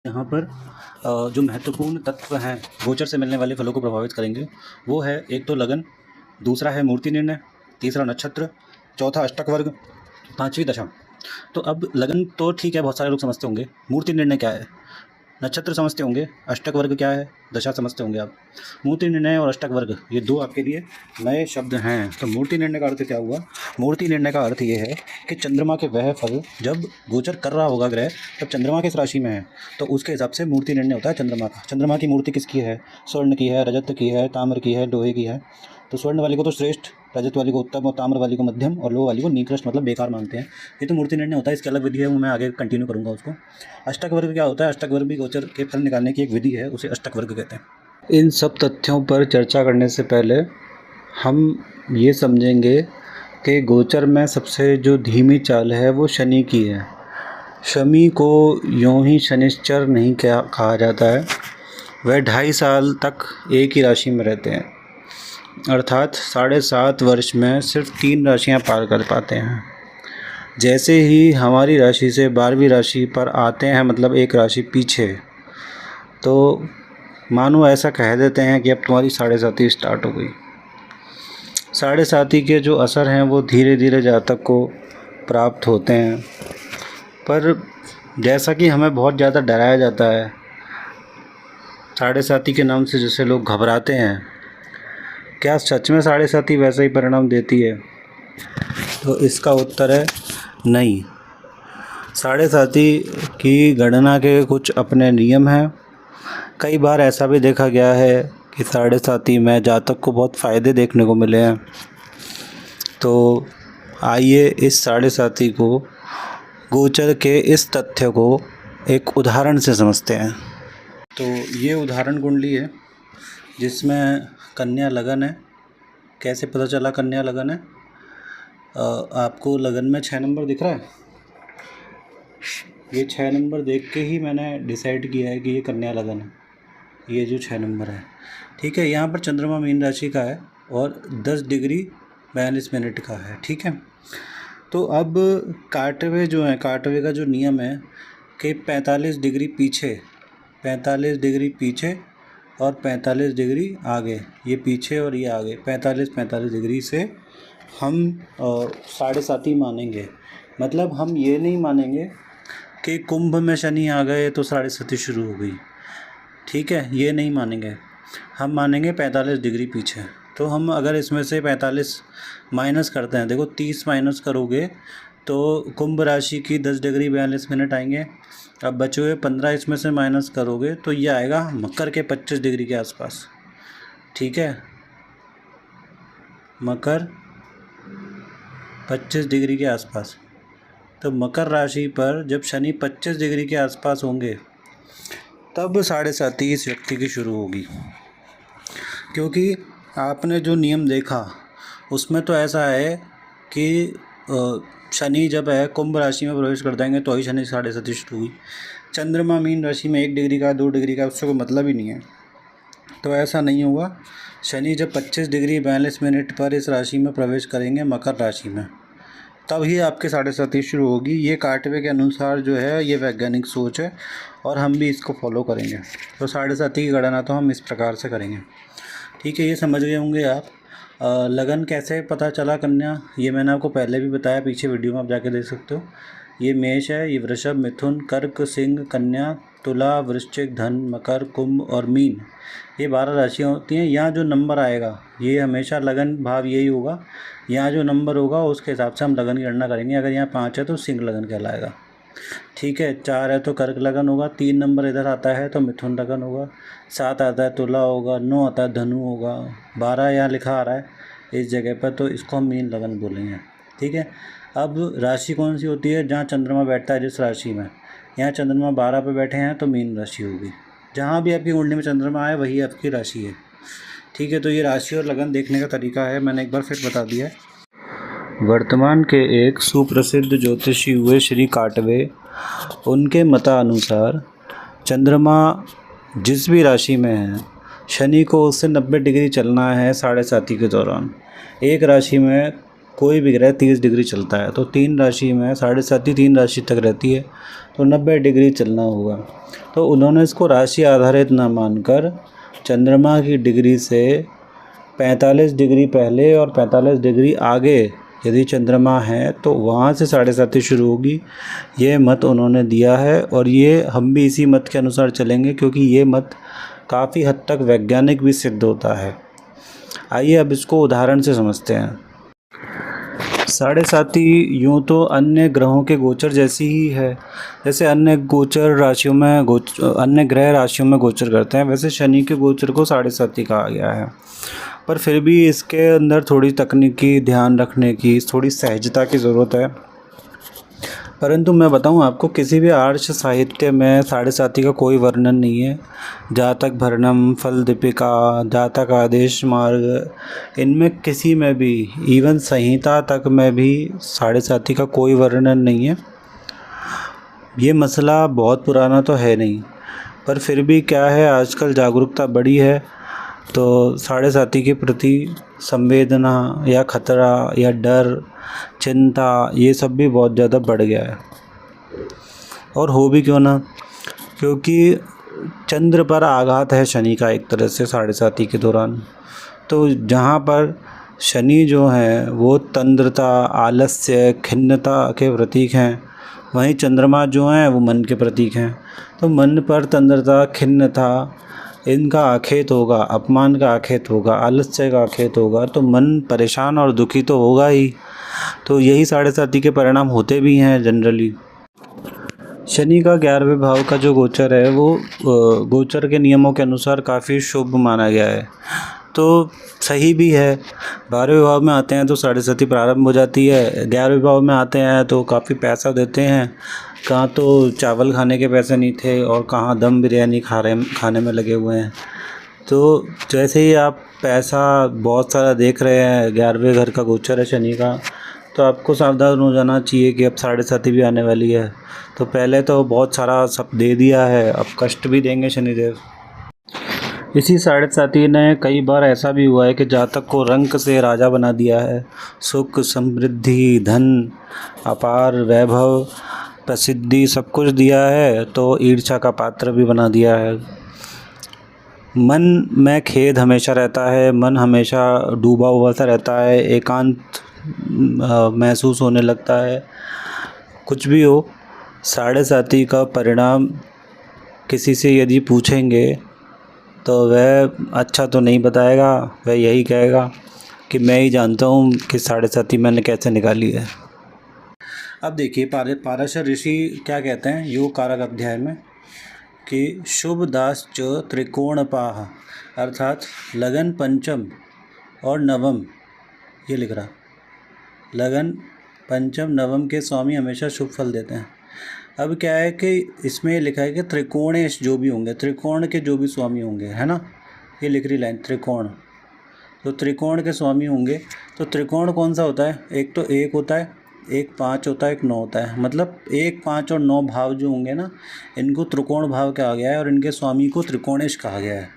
यहाँ पर जो महत्वपूर्ण तत्व हैं गोचर से मिलने वाले फलों को प्रभावित करेंगे वो है, एक तो लगन, दूसरा है मूर्ति निर्णय, तीसरा नक्षत्र, चौथा अष्टक वर्ग, पांचवी दशा। तो अब लगन तो ठीक है, बहुत सारे लोग समझते होंगे। मूर्ति निर्णय क्या है? नक्षत्र समझते होंगे। अष्टक वर्ग क्या है? दशा समझते होंगे आप। मूर्ति निर्णय और अष्टक वर्ग ये दो आपके लिए नए शब्द हैं। तो मूर्ति निर्णय का अर्थ क्या हुआ? मूर्ति निर्णय का अर्थ ये है कि चंद्रमा के वह फल जब गोचर कर रहा होगा ग्रह, तब चंद्रमा किस राशि में है तो उसके हिसाब से मूर्ति निर्णय होता है चंद्रमा का। चंद्रमा की मूर्ति किसकी है? स्वर्ण की है, रजत की है, ताम्र की है, लोहे की है। तो स्वर्ण वाली को तो श्रेष्ठ, रजत वाली को उत्तम और ताम्र वाली को मध्यम और लोह वाली को निकृष्ट मतलब बेकार मानते हैं। ये तो मूर्ति निर्णय होता है, इसकी अलग विधि है, वो मैं आगे कंटिन्यू करूँगा उसको। अष्टक वर्ग क्या होता है? अष्टक वर्ग भी गोचर के फल निकालने की एक विधि है, उसे अष्टक वर्ग कहते हैं। इन सब तथ्यों पर चर्चा करने से पहले हम ये समझेंगे कि गोचर में सबसे जो धीमी चाल है वो शनि की है। शनि को यूँ ही शनिश्चर नहीं कहा जाता है, वह 2.5 साल तक एक ही राशि में रहते हैं, अर्थात 7.5 वर्ष में सिर्फ 3 राशियां पार कर पाते हैं। जैसे ही हमारी राशि से 12वीं राशि पर आते हैं, मतलब एक राशि पीछे, तो मानो ऐसा कह देते हैं कि अब तुम्हारी 7.5 स्टार्ट हो गई। 7.5 के जो असर हैं वो धीरे धीरे जातक को प्राप्त होते हैं, पर जैसा कि हमें बहुत ज़्यादा डराया जाता है 7.5 के नाम से, जैसे लोग घबराते हैं, क्या सच में 7.5 वैसा ही परिणाम देती है? तो इसका उत्तर है नहीं। 7.5 की गणना के कुछ अपने नियम हैं। कई बार ऐसा भी देखा गया है कि 7.5 में जातक को बहुत फ़ायदे देखने को मिले हैं। तो आइए इस 7.5 को, गोचर के इस तथ्य को एक उदाहरण से समझते हैं। तो ये उदाहरण कुंडली है जिसमें कन्या लगन है। कैसे पता चला कन्या लगन है? आपको लगन में 6 नंबर दिख रहा है। ये 6 नंबर देख के ही मैंने डिसाइड किया है कि ये कन्या लगन है। ये जो 6 नंबर है, ठीक है। यहाँ पर चंद्रमा मीन राशि का है और 10 डिग्री 42 मिनट का है, ठीक है। तो अब काटवे जो है, काटवे का जो नियम है कि 45 डिग्री पीछे, 45 डिग्री पीछे और 45 डिग्री आगे, ये पीछे और ये आगे, 45 डिग्री से हम 7.5 मानेंगे। मतलब हम ये नहीं मानेंगे कि कुंभ में शनि आ गए तो 7.5 शुरू हो गई, ठीक है, ये नहीं मानेंगे। हम मानेंगे 45 डिग्री पीछे। तो हम अगर इसमें से 45 माइनस करते हैं, देखो 30 माइनस करोगे तो कुंभ राशि की 10 डिग्री 42 मिनट आएंगे। अब बचे हुए 15 इसमें से माइनस करोगे तो ये आएगा मकर के 25 डिग्री के आसपास, ठीक है। मकर 25 डिग्री के आसपास। तो मकर राशि पर जब शनि 25 डिग्री के आसपास होंगे तब 7.5 इस व्यक्ति की शुरू होगी। क्योंकि आपने जो नियम देखा उसमें तो ऐसा है कि शनि जब है कुंभ राशि में प्रवेश कर देंगे तो ही शनि 7.5 शुरू हुई। चंद्रमा मीन राशि में 1 डिग्री का 2 डिग्री का उससे कोई मतलब ही नहीं है। तो ऐसा नहीं होगा। शनि जब 25 डिग्री 42 मिनट पर इस राशि में प्रवेश करेंगे मकर राशि में, तब ही आपके 7.5 शुरू होगी। ये काटवे के अनुसार जो है ये वैज्ञानिक सोच है और हम भी इसको फॉलो करेंगे। तो 7.5 की गणना तो हम इस प्रकार से करेंगे, ठीक है। ये समझ गए होंगे आप। लगन कैसे पता चला कन्या, ये मैंने आपको पहले भी बताया, पीछे वीडियो में आप जाके देख सकते हो। ये मेष है, ये वृषभ, मिथुन, कर्क, सिंह, कन्या, तुला, वृश्चिक, धन, मकर, कुंभ और मीन, ये 12 राशियाँ होती हैं। यहाँ जो नंबर आएगा ये हमेशा लगन भाव यही होगा। यहाँ जो नंबर होगा उसके हिसाब से हम लगन की गणना करेंगे। अगर यहाँ 5 है तो सिंह लगन कहलाएगा, ठीक है। 4 है तो कर्क लगन होगा, 3 नंबर इधर आता है तो मिथुन लगन होगा, 7 आता है तुला होगा, 9 आता है धनु होगा, 12 यहाँ लिखा आ रहा है इस जगह पर, तो इसको हम मीन लगन बोलेंगे, ठीक है। अब राशि कौन सी होती है? जहाँ चंद्रमा बैठता है जिस राशि में, यहाँ चंद्रमा 12 पे बैठे हैं तो मीन राशि होगी। जहाँ भी आपकी कुंडली में चंद्रमा आए वही आपकी राशि है, ठीक है। तो ये राशि और लगन देखने का तरीका है, मैंने एक बार फिर बता दिया है। वर्तमान के एक सुप्रसिद्ध ज्योतिषी हुए श्री काटवे, उनके मतानुसार चंद्रमा जिस भी राशि में है, शनि को उससे 90 डिग्री चलना है 7.5 के दौरान। एक राशि में कोई भी ग्रह 30 डिग्री चलता है, तो 3 राशि में 7.5 3 राशि तक रहती है। तो 90 डिग्री चलना होगा। तो उन्होंने इसको राशि आधारित ना मानकर चंद्रमा की डिग्री से 45 डिग्री पहले और 45 डिग्री आगे यदि चंद्रमा है तो वहाँ से 7:30 शुरू होगी, ये मत उन्होंने दिया है। और ये हम भी इसी मत के अनुसार चलेंगे, क्योंकि ये मत काफ़ी हद तक वैज्ञानिक भी सिद्ध होता है। आइए अब इसको उदाहरण से समझते हैं। 7:30 यूँ तो अन्य ग्रहों के गोचर जैसी ही है। जैसे अन्य ग्रह राशियों में गोचर करते हैं, वैसे शनि के गोचर को 7:30 कहा गया है। पर फिर भी इसके अंदर थोड़ी तकनीकी ध्यान रखने की, थोड़ी सहजता की ज़रूरत है। परंतु मैं बताऊं आपको, किसी भी आर्ष साहित्य में 7:30 का कोई वर्णन नहीं है। जातक भरणम, फल दीपिका, जातक आदेश मार्ग, इनमें किसी में भी, इवन संहिता तक में भी 7:30 का कोई वर्णन नहीं है। ये मसला बहुत पुराना तो है नहीं, पर फिर भी क्या है, आजकल जागरूकता बढ़ी है, तो 7:30 के प्रति संवेदना या खतरा या डर, चिंता, ये सब भी बहुत ज़्यादा बढ़ गया है। और हो भी क्यों ना, क्योंकि चंद्र पर आघात है शनि का एक तरह से 7:30 के दौरान। तो जहाँ पर शनि जो है वो तंद्रता, आलस्य, खिन्नता के प्रतीक हैं, वहीं चंद्रमा जो हैं वो मन के प्रतीक हैं। तो मन पर तंद्रता, खिन्नता, इनका आखेट होगा, अपमान का आखेट होगा, आलस्य का आखेट होगा, तो मन परेशान और दुखी तो होगा ही। तो यही 7:30 के परिणाम होते भी हैं जनरली। शनि का 11वें भाव का जो गोचर है वो गोचर के नियमों के अनुसार काफ़ी शुभ माना गया है, तो सही भी है। 12वें भाव में आते हैं तो 7:30 प्रारंभ हो जाती है। 11वें भाव में आते हैं तो काफ़ी पैसा देते हैं। कहाँ तो चावल खाने के पैसे नहीं थे और कहाँ दम बिरयानी खाने में लगे हुए हैं। तो जैसे ही आप पैसा बहुत सारा देख रहे हैं, 11वें घर का गोचर है शनि का, तो आपको सावधान हो जाना चाहिए कि अब 7:30 भी आने वाली है। तो पहले तो बहुत सारा सब दे दिया है, अब कष्ट भी देंगे शनिदेव। इसी 7:30 ने कई बार ऐसा भी हुआ है कि जातक को रंक से राजा बना दिया है। सुख, समृद्धि, धन, अपार वैभव, प्रसिद्धि सब कुछ दिया है, तो ईर्ष्या का पात्र भी बना दिया है। मन में खेद हमेशा रहता है, मन हमेशा डूबा हुआ सा रहता है, एकांत महसूस होने लगता है। कुछ भी हो, 7:30 का परिणाम किसी से यदि पूछेंगे तो वह अच्छा तो नहीं बताएगा, वह यही कहेगा कि मैं ही जानता हूँ कि 7:30 मैंने कैसे निकाली है। अब देखिए पाराशर ऋषि क्या कहते हैं योग कारक अध्याय में कि शुभ दास च त्रिकोणपाह, अर्थात लगन पंचम और नवम, ये लिख रहा, लगन पंचम नवम के स्वामी हमेशा शुभ फल देते हैं। अब क्या है कि इसमें लिखा है कि त्रिकोणेश जो भी होंगे, त्रिकोण के जो भी स्वामी होंगे, है ना, ये लिख रही लाइन त्रिकोण, तो त्रिकोण के स्वामी होंगे। तो त्रिकोण कौन सा होता है, एक तो 1 होता है, एक 5 होता है, एक 9 होता है। मतलब 1, 5 और 9 भाव जो होंगे ना, इनको त्रिकोण भाव कहा गया है और इनके स्वामी को त्रिकोणेश कहा गया है।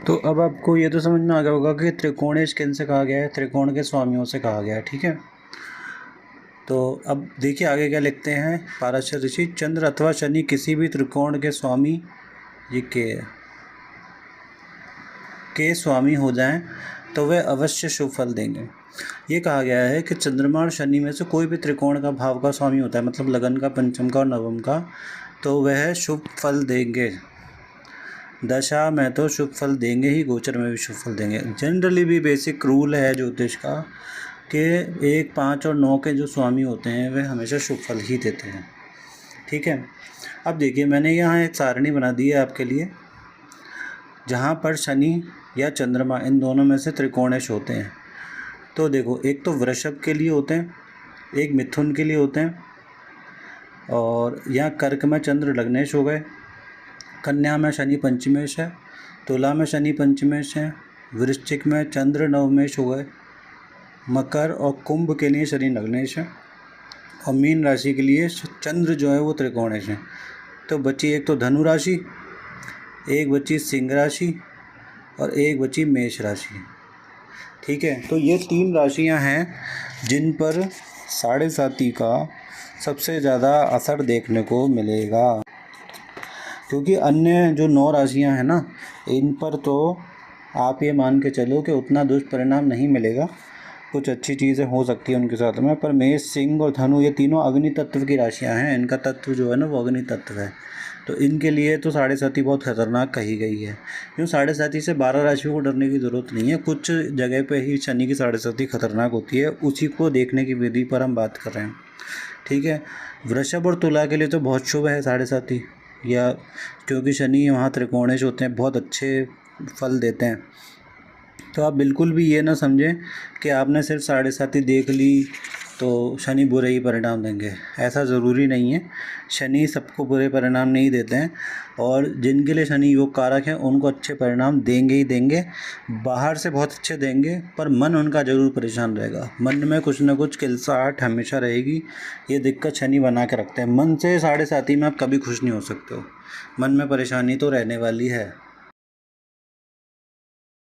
तो अब आपको ये तो समझ में आ गया होगा कि त्रिकोणेश किन से कहा गया है, त्रिकोण के स्वामियों से कहा गया है, ठीक है। तो अब देखिए आगे क्या लिखते हैं पाराशर ऋषि, चंद्र अथवा शनि किसी भी त्रिकोण के स्वामी, ये के स्वामी हो जाएं तो वे अवश्य शुभ फल देंगे। ये कहा गया है कि चंद्रमा और शनि में से कोई भी त्रिकोण का भाव का स्वामी होता है, मतलब लगन का, पंचम का और नवम का, तो वह शुभ फल देंगे। दशा में तो शुभ फल देंगे ही, गोचर में भी शुभ फल देंगे। जनरली भी बेसिक रूल है ज्योतिष का कि 1, 5 और 9 के जो स्वामी होते हैं वे हमेशा शुभ फल ही देते हैं, ठीक है। अब देखिए मैंने यहाँ एक सारणी बना दी है आपके लिए, जहाँ पर शनि या चंद्रमा इन दोनों में से त्रिकोणेश होते हैं। तो देखो, एक तो वृषभ के लिए होते हैं, एक मिथुन के लिए होते हैं, और यहाँ कर्क में चंद्र लग्नेश हो गए, कन्या में शनि पंचमेश है, तुला में शनि पंचमेश है, वृश्चिक में चंद्र नवमेश हो गए, मकर और कुंभ के लिए शनि लग्नेश है, और मीन राशि के लिए चंद्र जो है वो त्रिकोणेश है। तो बची एक तो धनु राशि, एक बची सिंह राशि और एक बची मेष राशि, ठीक है। तो ये 3 राशियां हैं जिन पर 7:30 का सबसे ज़्यादा असर देखने को मिलेगा, क्योंकि अन्य जो 9 राशियां हैं ना, इन पर तो आप ये मान के चलो कि उतना दुष्परिणाम नहीं मिलेगा। कुछ अच्छी चीज़ें हो सकती हैं उनके साथ में, पर मेष, सिंह और धनु ये तीनों अग्नि तत्व की राशियां हैं। इनका तत्व जो है ना वो अग्नि तत्व है, तो इनके लिए तो 7.5 बहुत खतरनाक कही गई है। क्यों 7.5 से 12 राशियों को डरने की ज़रूरत नहीं है। कुछ जगह पे ही शनि की 7.5 खतरनाक होती है, उसी को देखने की विधि पर हम बात कर रहे हैं, ठीक है। वृषभ और तुला के लिए तो बहुत शुभ है 7.5, या क्योंकि शनि वहाँ त्रिकोणेश होते हैं, बहुत अच्छे फल देते हैं। तो आप बिल्कुल भी ये ना समझें कि आपने सिर्फ 7.5 देख ली तो शनि बुरे ही परिणाम देंगे, ऐसा ज़रूरी नहीं है। शनि सबको बुरे परिणाम नहीं देते हैं, और जिनके लिए शनि योग कारक है उनको अच्छे परिणाम देंगे ही देंगे, बाहर से बहुत अच्छे देंगे, पर मन उनका ज़रूर परेशान रहेगा। मन में कुछ ना कुछ किलसाहट हमेशा रहेगी, ये दिक्कत शनि बना के रखते हैं। मन से 7.5 में आप कभी खुश नहीं हो सकते हो, मन में परेशानी तो रहने वाली है।